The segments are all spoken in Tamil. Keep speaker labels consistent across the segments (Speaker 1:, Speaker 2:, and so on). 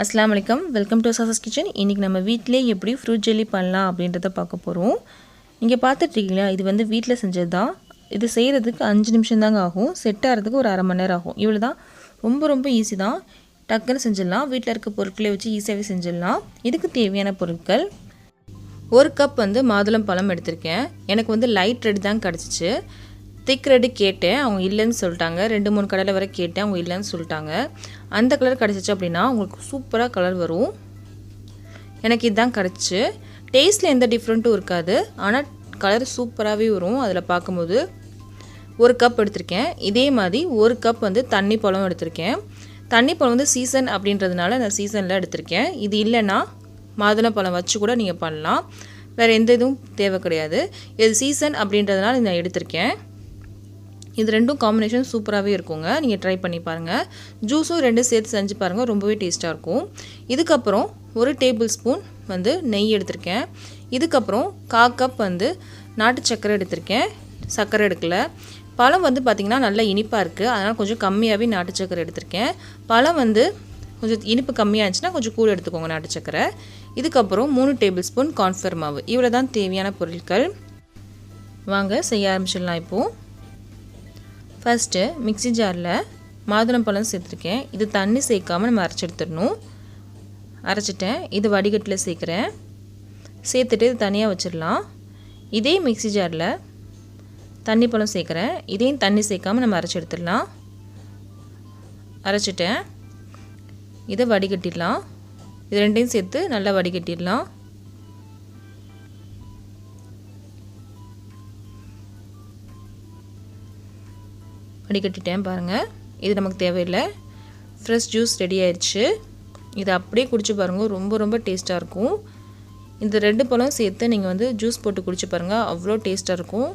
Speaker 1: அஸ்ஸலாமு அலைக்கும், வெல்கம் டு சாசாஸ் கிச்சன். இன்றைக்கி நம்ம வீட்டிலே எப்படி ஃப்ரூட் ஜெல்லி பண்ணலாம் அப்படின்றத பார்க்க போகிறோம். நீங்கள் பார்த்துட்ருக்கீங்களா, இது வந்து வீட்டில் செஞ்சது தான். இது செய்கிறதுக்கு 5 நிமிஷம் தாங்க ஆகும். செட் ஆகிறதுக்கு ஒரு அரை மணி நேரம் ஆகும். இவ்வளோ தான். ரொம்ப ஈஸி தான். டக்குன்னு செஞ்சிடலாம். வீட்டில் இருக்க பொருட்களை வச்சு ஈஸியாகவே செஞ்சிடலாம். இதுக்கு தேவையான பொருட்கள்: 1 கப் வந்து மாதுளம் பழம் எடுத்திருக்கேன். எனக்கு வந்து லைட் ரெட் தான் கிடச்சிச்சு. திக் ரெட்டு கேட்டேன், அவங்க இல்லைன்னு சொல்லிட்டாங்க. 2-3 கடையில் வரை கேட்டேன், அவங்க இல்லைன்னு சொல்லிட்டாங்க. அந்த கலர் கிடச்சிச்சு அப்படின்னா உங்களுக்கு சூப்பராக கலர் வரும். எனக்கு இதுதான் கிடச்சிச்சு. டேஸ்ட்டில் எந்த டிஃப்ரெண்ட்டும் இருக்காது, ஆனால் கலர் சூப்பராகவே வரும். அதில் பார்க்கும்போது 1 கப் எடுத்திருக்கேன். இதே மாதிரி 1 கப் வந்து தண்ணி பழம் எடுத்திருக்கேன். தண்ணி பழம் வந்து சீசன் அப்படின்றதுனால அந்த சீசனில் எடுத்திருக்கேன். இது இல்லைன்னா மாதுளம்பழம் வச்சு கூட நீங்கள் பண்ணலாம். வேறு எந்த இதுவும் தேவை கிடையாது. இது சீசன் அப்படின்றதுனால நான் எடுத்திருக்கேன். இது ரெண்டும் காம்பினேஷன் சூப்பராகவே இருக்குங்க. நீங்கள் ட்ரை பண்ணி பாருங்கள். ஜூஸும் 2 சேர்த்து செஞ்சு பாருங்கள், ரொம்பவே டேஸ்ட்டாக இருக்கும். இதுக்கப்புறம் 1 டேபிள் ஸ்பூன் வந்து நெய் எடுத்திருக்கேன். இதுக்கப்புறம் 1/4 கப் வந்து நாட்டு சர்க்கரை எடுத்திருக்கேன். சர்க்கரை எடுக்கல. பழம் வந்து பார்த்திங்கன்னா நல்லா இனிப்பாக இருக்குது, அதனால் கொஞ்சம் கம்மியாகவே நாட்டு சர்க்கரை எடுத்திருக்கேன். பழம் வந்து கொஞ்சம் இனிப்பு கம்மியாக இருந்துச்சுன்னா கொஞ்சம் கூட எடுத்துக்கோங்க நாட்டு சர்க்கரை. இதுக்கப்புறம் 3 டேபிள் ஸ்பூன் கார்ன்ஃப்ளவர் மாவு. இவ்வளோ தான் தேவையான பொருட்கள். வாங்க செய்ய ஆரம்பிச்சிடலாம். இப்போது ஃபஸ்ட்டு மிக்ஸி ஜாரில் மாதுளம்பழம் சேர்த்துருக்கேன். இது தண்ணி சேர்க்காமல் நம்ம அரைச்சி எடுத்துடணும். அரைச்சிட்டேன். இது வடிகட்டில் சேர்க்குறேன். சேர்த்துட்டு இது தனியாக வச்சிடலாம். இதே மிக்ஸி ஜாரில் தண்ணி பழம் சேர்க்குறேன். இதையும் தண்ணி சேர்க்காமல் நம்ம அரைச்சி எடுத்துடலாம். அரைச்சிட்டேன். இதை வடிகட்டிடலாம். இது ரெண்டையும் சேர்த்து நல்லா வடிகட்டிடலாம். வடிகட்டிட்டேன் பாருங்கள். இது நமக்கு தேவையில்லை. ஃப்ரெஷ் ஜூஸ் ரெடி ஆயிடுச்சு. இதை அப்படியே குடிச்சு பாருங்கள், ரொம்ப டேஸ்ட்டாக இருக்கும். இந்த 2 பழம் சேர்த்து நீங்கள் வந்து ஜூஸ் போட்டு குடிச்சு பாருங்கள், அவ்வளோ டேஸ்ட்டாக இருக்கும்.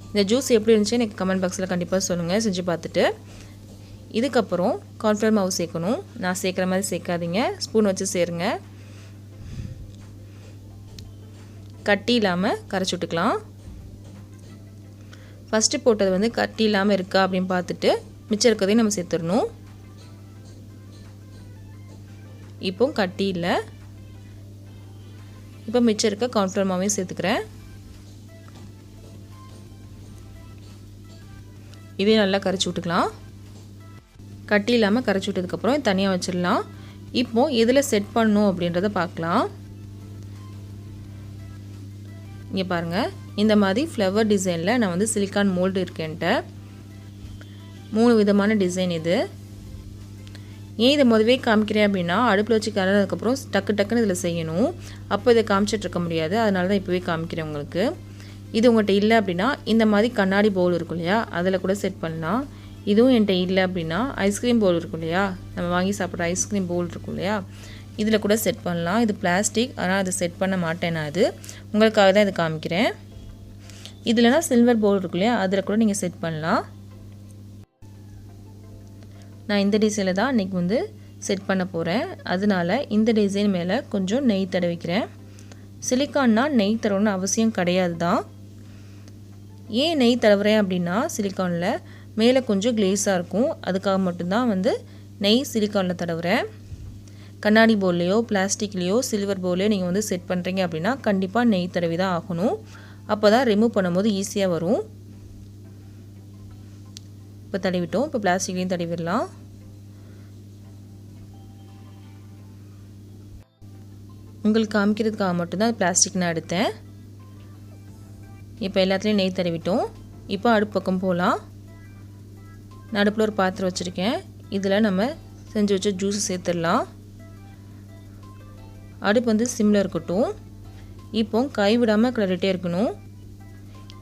Speaker 1: இந்த ஜூஸ் எப்படி இருந்துச்சு எனக்கு கமெண்ட் பாக்ஸில் கண்டிப்பாக சொல்லுங்கள், செஞ்சு பார்த்துட்டு. இதுக்கப்புறம் கார்ன்ஃப்ளவர் மாவு சேர்க்கணும். நான் சேர்க்குற மாதிரி சேர்க்காதீங்க, ஸ்பூன் வச்சு சேருங்க. கட்டி இல்லாமல் கரைச்சி விட்டுக்கலாம். ஃபஸ்ட்டு போட்டது வந்து கட்டி இல்லாமல் இருக்கா அப்படின்னு பார்த்துட்டு மிச்சம் இருக்கிறதையும் நம்ம சேர்த்துடணும். இப்போ கட்டி இல்லை. இப்போ மிச்சம் இருக்க கார்ன்ஃப்ளவர் மாவையும் சேர்த்துக்கிறேன். இதையும் நல்லா கரைச்சி விட்டுக்கலாம். கட்டி இல்லாமல் கரைச்சி விட்டதுக்கப்புறம் தனியாக வச்சிடலாம். இப்போது எதில் செட் பண்ணணும் அப்படின்றத பார்க்கலாம். இங்கே பாருங்கள், இந்த மாதிரி ஃப்ளவர் டிசைனில் நான் வந்து சிலிக்கான் மோல்டு இருக்கேன்ட்ட 3 விதமான டிசைன். இது ஏன் இதை முதவே காமிக்கிறேன் அப்படின்னா, அடுப்பில் வச்சு கலந்ததுக்கப்புறம் டக்குன்னு இதில் செய்யணும். அப்போ இதை காமிச்சிட்ருக்க முடியாது, அதனால தான் இப்போவே காமிக்கிறேன் உங்களுக்கு. இது உங்கள்கிட்ட இல்லை அப்படின்னா இந்த மாதிரி கண்ணாடி பவுல் இருக்கும் இல்லையா, அதில் கூட செட் பண்ணலாம். இதுவும் என்கிட்ட இல்லை அப்படின்னா ஐஸ்கிரீம் பவுல் இருக்கும் இல்லையா, நம்ம வாங்கி சாப்பிட்ற ஐஸ்கிரீம் பவுல் இருக்கும் இல்லையா, இதில் கூட செட் பண்ணலாம். இது பிளாஸ்டிக், ஆனால் அதை செட் பண்ண மாட்டேன் நான். அது உங்களுக்காக தான் இது காமிக்கிறேன். இதுலனா சில்வர் பவுல் இருக்கு இல்லையா, அதில் கூட நீங்கள் செட் பண்ணலாம். நான் இந்த டிசைனில் தான் இன்றைக்கி வந்து செட் பண்ண போகிறேன். அதனால இந்த டிசைன் மேலே கொஞ்சம் நெய் தடவிக்கிறேன். சிலிக்கான்னா நெய் தடவணும்னு அவசியம் கிடையாது தான். ஏன் நெய் தடவுறேன் அப்படின்னா, சிலிக்கானில் மேலே கொஞ்சம் கிளேஸாக இருக்கும், அதுக்காக மட்டும்தான் வந்து நெய் சிலிக்கானில் தடவுறேன். கண்ணாடி பவுல்லையோ பிளாஸ்டிக்லேயோ சில்வர் பவுல்லையோ நீங்கள் வந்து செட் பண்ணுறீங்க அப்படின்னா கண்டிப்பாக நெய் தடவி தான் ஆகணும். அப்போ தான் ரிமூவ் பண்ணும்போது ஈஸியாக வரும். இப்போ தடவிட்டோம். இப்போ பிளாஸ்டிக்லேயும் தடவிடலாம். உங்களுக்கு காமிக்கிறதுக்காக மட்டும்தான் பிளாஸ்டிக் நான் எடுத்தேன். இப்போ எல்லாத்துலேயும் நெய் தடவிட்டோம். இப்போ அடுப்பு பக்கம் போகலாம். நான் அடுப்பில் ஒரு பாத்திரம் வச்சுருக்கேன். இதில் நம்ம செஞ்சு வச்ச ஜூஸ் சேர்த்துடலாம். அடுப்பு வந்து சிம்மில் இருக்கட்டும். இப்போ கைவிடாமல் கிளறிட்டே இருக்கணும்.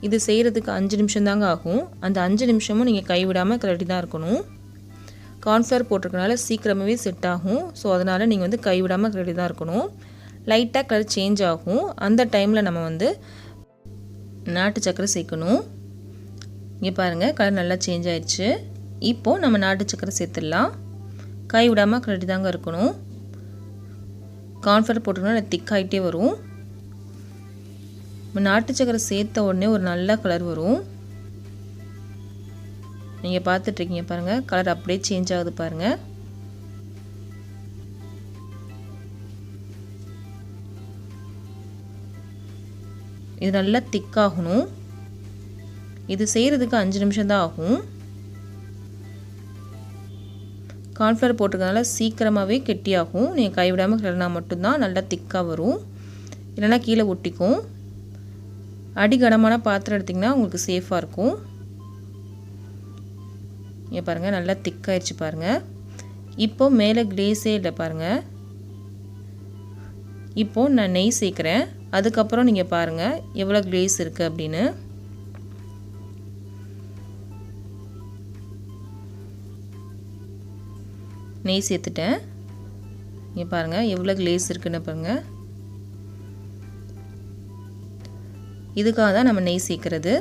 Speaker 1: இது செய்கிறதுக்கு 5 நிமிஷம் தாங்க ஆகும். அந்த 5 நிமிஷமும் நீங்கள் கைவிடாமல் கிளறி தான் இருக்கணும். கார்ன்ஃப்ளவர் போட்டிருக்கனால சீக்கிரமாகவே செட் ஆகும். ஸோ அதனால் நீங்கள் வந்து கைவிடாமல் கிளறி தான் இருக்கணும். லைட்டாக கலர் சேஞ்ச் ஆகும். அந்த டைமில் நம்ம வந்து நாட்டு சர்க்கரை சேர்க்கணும். இங்கே பாருங்கள், கலர் நல்லா சேஞ்ச் ஆயிடுச்சு. இப்போது நம்ம நாட்டு சர்க்கரை சேர்த்துடலாம். கைவிடாமல் கிளறி தாங்க இருக்கணும். கார்ன்ஃப்ளவர் போட்டோம்னா திக்காகிட்டே வரும். நாட்டு சக்கரை சேர்த்த உடனே ஒரு நல்ல கலர் வரும். நீங்கள் பார்த்துட்ருக்கீங்க பாருங்கள், கலர் அப்படியே சேஞ்ச் ஆகுது பாருங்கள். இது நல்லா திக்காகணும். இது செய்கிறதுக்கு 5 நிமிஷம் தான் ஆகும். கார்ன்ஃப்ளவர் போட்டிருக்கனால சீக்கிரமாகவே கெட்டியாகும். நீங்கள் கைவிடாமல் கிளறினா மட்டும்தான் நல்லா திக்காக வரும், இல்லைனா கீழே ஒட்டிக்கும். அடிகனமான பாத்திரம் எடுத்திங்கன்னா உங்களுக்கு சேஃபாக இருக்கும். இங்கே பாருங்கள் நல்லா திக்காயிடுச்சு பாருங்கள். இப்போது மேலே கிளேஸே இல்லை பாருங்கள். இப்போது நான் நெய் சேர்க்குறேன். அதுக்கப்புறம் நீங்கள் பாருங்கள் எவ்வளோ கிளேஸ் இருக்குது அப்படின்னு. நெய் சேர்த்துட்டேன். இங்கே பாருங்கள் எவ்வளோ கிளேஸ் இருக்குன்னு பாருங்கள். இதுக்காக தான் நம்ம நெய் சேர்க்குறது.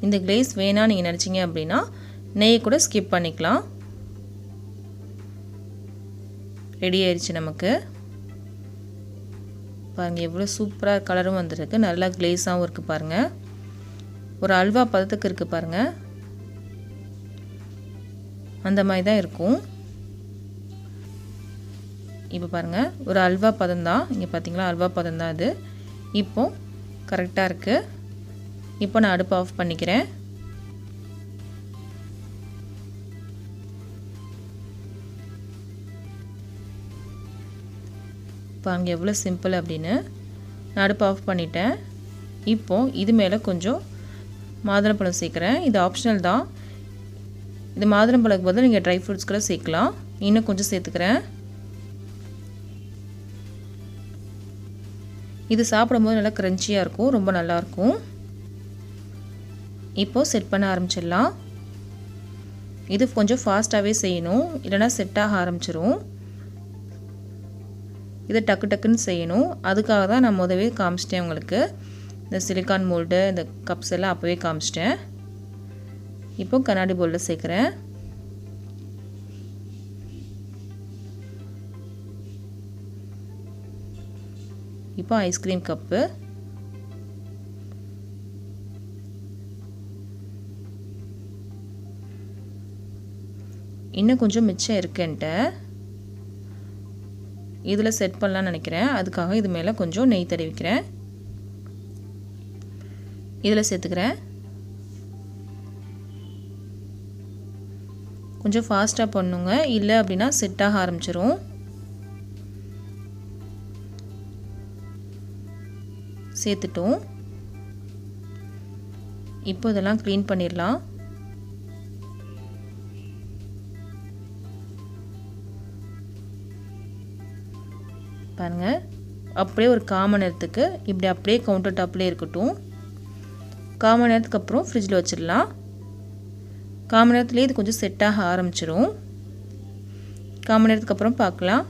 Speaker 1: இந்த கிளேஸ் வேணாம் நீங்கள் நினச்சிங்க அப்படின்னா நெய்யை கூட ஸ்கிப் பண்ணிக்கலாம். ரெடி ஆயிடுச்சு நமக்கு. பாருங்கள் எவ்வளோ சூப்பராக கலரும் வந்துருக்கு, நல்லா கிளேஸாகவும் இருக்குது பாருங்கள். ஒரு அல்வா பதத்துக்கு இருக்குது பாருங்கள், அந்த மாதிரி தான் இருக்கும். இப்போ பாருங்கள் ஒரு அல்வா பதம் தான். இங்கே பார்த்தீங்களா அல்வா பதம் தான் அது. இப்போது கரெக்டாக இருக்குது. இப்போ நான் அடுப்பு ஆஃப் பண்ணிக்கிறேன். பாருங்க எவ்வளோ சிம்பிள் அப்படின்னு. நான் அடுப்பு ஆஃப் பண்ணிட்டேன். இப்போது இது மேலே கொஞ்சம் மாதுளம்பழம் சேர்க்குறேன். இது ஆப்ஷனல் தான். இது மாதுளம்பழத்துக்கு பதில் நீங்கள் ட்ரை ஃப்ரூட்ஸ் கூட சேர்க்கலாம். இன்னும் கொஞ்சம் சேர்த்துக்கிறேன். இது சாப்பிடும்போது நல்லா க்ரன்ச்சியாக இருக்கும், ரொம்ப நல்லாயிருக்கும். இப்போது செட் பண்ண ஆரம்பிச்சிடலாம். இது கொஞ்சம் ஃபாஸ்ட்டாகவே செய்யணும், இல்லைனா செட் ஆக ஆரம்பிச்சிரும். இதை டக்கு டக்குன்னு செய்யணும். அதுக்காக தான் நான் முதவே காமிச்சிட்டேன் உங்களுக்கு. இந்த சிலிக்கான் மோல்டு இந்த கப்ஸ் எல்லாம் அப்போவே காமிச்சிட்டேன். இப்போ கண்ணாடி பவுலில் சேர்க்குறேன். இப்போ ஐஸ்கிரீம் கப்பு. இன்னும் கொஞ்சம் மிச்சம் இருக்குன்ட்டு இதில் செட் பண்ணலான்னு நினைக்கிறேன். அதுக்காக இது மேலே கொஞ்சம் நெய் தடவிக்கிறேன். இதில் சேர்த்துக்கிறேன். கொஞ்சம் ஃபாஸ்ட்டாக பண்ணுங்க, இல்லை அப்படின்னா செட் ஆக ஆரம்பிச்சிரும். சேர்த்துட்டோம். இப்போ இதெல்லாம் க்ளீன் பண்ணிடலாம். பாருங்கள் அப்படியே ஒரு 1/4 மணி நேரத்துக்கு இப்படி அப்படியே கவுண்டர் டாப்லேயே இருக்கட்டும். 1/4 மணி நேரத்துக்கு அப்புறம் ஃப்ரிட்ஜில் வச்சிடலாம். 1/4 மணி நேரத்துலேயே இது கொஞ்சம் செட் ஆக ஆரம்பிச்சிரும். 1/4 மணி நேரத்துக்கு அப்புறம் பார்க்கலாம்.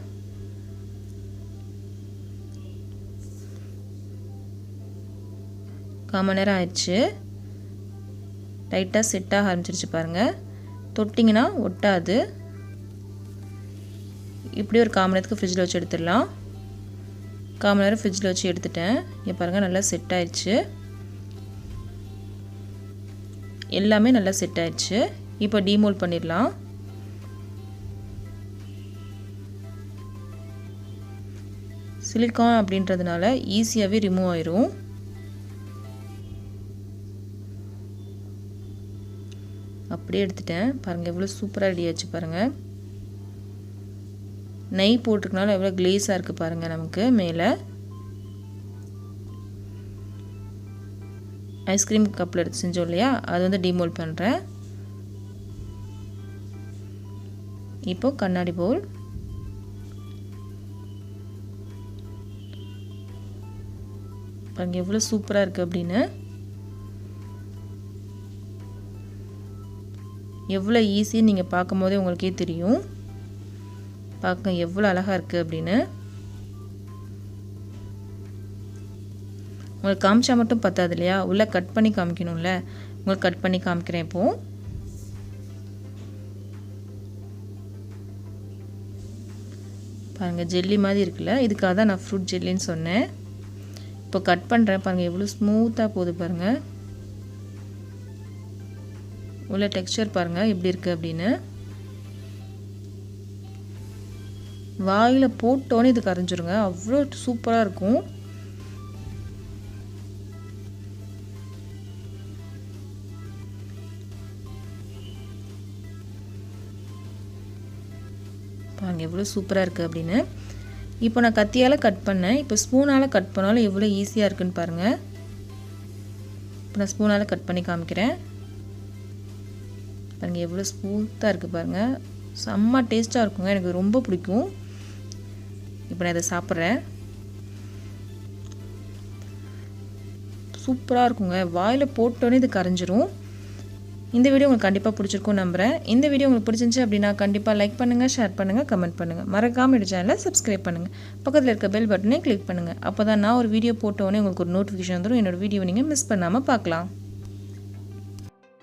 Speaker 1: கால் மணி நேரம் ஆயிடுச்சு. லைட்டாக செட் ஆக ஆரம்பிச்சிருச்சு பாருங்கள். தொட்டிங்கன்னா ஒட்டாது. இப்படி ஒரு 1/4 மணி நேரத்துக்கு ஃப்ரிட்ஜில் வச்சு எடுத்துடலாம். 1/4 மணி நேரம் ஃப்ரிட்ஜில் வச்சு எடுத்துட்டேன். இங்கே பாருங்கள் நல்லா செட் ஆயிடுச்சு. எல்லாமே நல்லா செட் ஆயிடுச்சு. இப்போ டீமோல்ட் பண்ணிடலாம். சிலிக்கான் அப்படின்றதுனால ஈஸியாகவே ரிமூவ் ஆயிரும். அப்படியே எடுத்துட்டேன். பாருங்கள் எவ்வளோ சூப்பராக ரெடி ஆச்சு பாருங்கள். நெய் போட்டிருக்கனால எவ்வளோ கிளேஸாக இருக்குது பாருங்கள். நமக்கு மேலே ஐஸ்கிரீம் கப்பில் எடுத்து செஞ்சோம் இல்லையா, அது வந்து டீமோல்ட் பண்ணுறேன். இப்போ கண்ணாடி பவுல். பாருங்கள் எவ்வளோ சூப்பராக இருக்குது அப்படின்னு. எவ்வளோ ஈஸின்னு நீங்கள் பார்க்கும் போதே உங்களுக்கே தெரியும். பார்க்க எவ்வளோ அழகாக இருக்குது அப்படின்னு. உங்களுக்கு காமிச்சா மட்டும் பத்தாது இல்லையா, உள்ளே கட் பண்ணி காமிக்கணும்ல. உங்களுக்கு கட் பண்ணி காமிக்கிறேன். இப்போது பாருங்கள் ஜெல்லி மாதிரி இருக்குல்ல, இதுக்காக தான் நான் ஃப்ரூட் ஜெல்லின்னு சொன்னேன். இப்போ கட் பண்ணுறேன். பாருங்கள் எவ்வளோ ஸ்மூத்தாக போகுது பாருங்கள். உள்ள டெக்ஸ்சர் பாருங்கள் எப்படி இருக்குது அப்படின்னு. வாயில் போட்டோன்னே இது கரைஞ்சிருங்க. அவ்வளோ சூப்பராக இருக்கும். பாருங்கள் எவ்வளோ சூப்பராக இருக்குது அப்படின்னு. இப்போ நான் கத்தியால் கட் பண்ணேன். இப்போ ஸ்பூனால் கட் பண்ணாலும் எவ்வளோ ஈஸியாக இருக்குன்னு பாருங்கள். இப்போ நான் ஸ்பூனால் கட் பண்ணி காமிக்கிறேன். பாருங்கள் எவ்வளோ ஸ்மூத்தாக இருக்குது பாருங்கள். செம்ம டேஸ்ட்டாக இருக்குங்க. எனக்கு ரொம்ப பிடிக்கும். இப்போ நான் இதை சாப்பிட்றேன். சூப்பராக இருக்குங்க. வாயில் போட்டோன்னே இது கரைஞ்சிரும். இந்த வீடியோ உங்களுக்கு கண்டிப்பாக பிடிச்சிருக்கும் நம்புகிறேன். இந்த வீடியோ உங்களுக்கு பிடிச்சிருந்துச்சு அப்படின்னா கண்டிப்பாக லைக் பண்ணுங்கள், ஷேர் பண்ணுங்கள், கமெண்ட் பண்ணுங்கள். மறக்காமல் இந்த சேனலை சப்ஸ்கிரைப் பண்ணுங்கள். பக்கத்தில் இருக்க பெல் பட்டனை கிளிக் பண்ணுங்கள். அப்போ தான் நான் ஒரு வீடியோ போட்டோன்னே உங்களுக்கு ஒரு நோட்டிஃபிகேஷன் வந்துடும். என்னோடய வீடியோ நீங்கள் மிஸ் பண்ணாமல் பார்க்கலாம்.